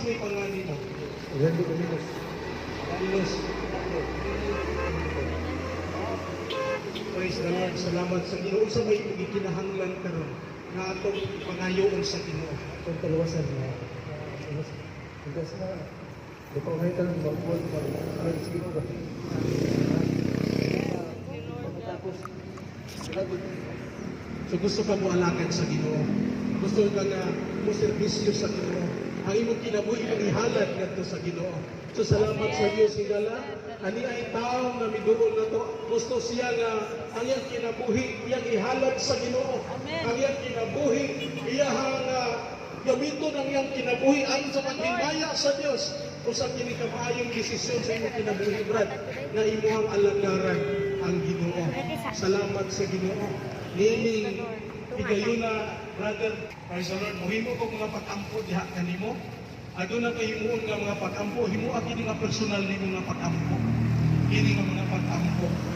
may pangalan mo? Randy Caminos. Carlos. Praise the Lord. Salamat sa Ginoo. Sa may gikinahanglan karon na atong pangayoon sa Ginoo. Itong talawasan na. Hanggang sa ito ay tanong bangkod para sa Ginoo ba? Tapos, So gusto ka mo alakad sa Ginoo. Gusto ka na mo serbisyo sa Ginoo. Ang imong kinabuhi ang ihalad ngadto sa Ginoo. So salamat sa Dios higala. Ani ay tao na miduol na to. Gusto siya nga ang iyang kinabuhi iyang ihalad sa Ginoo. Ang iyang kinabuhi iyang gamiton ang iyang kinabuhi ayon sa paghimbaya sa Dios. Usa kini ka maayong desisyon sa imong kinabuhi brad na imong alagaran ang Ginoo. Salamat sa Ginoo. Nining igayuna brother, praise the Lord. Mohimo ko mga pagampo diha kanimo. Aduna kay himuon nga mga pagampo, himuon kini nga personal nimo nga pagampo. Kini nga mga pagampo.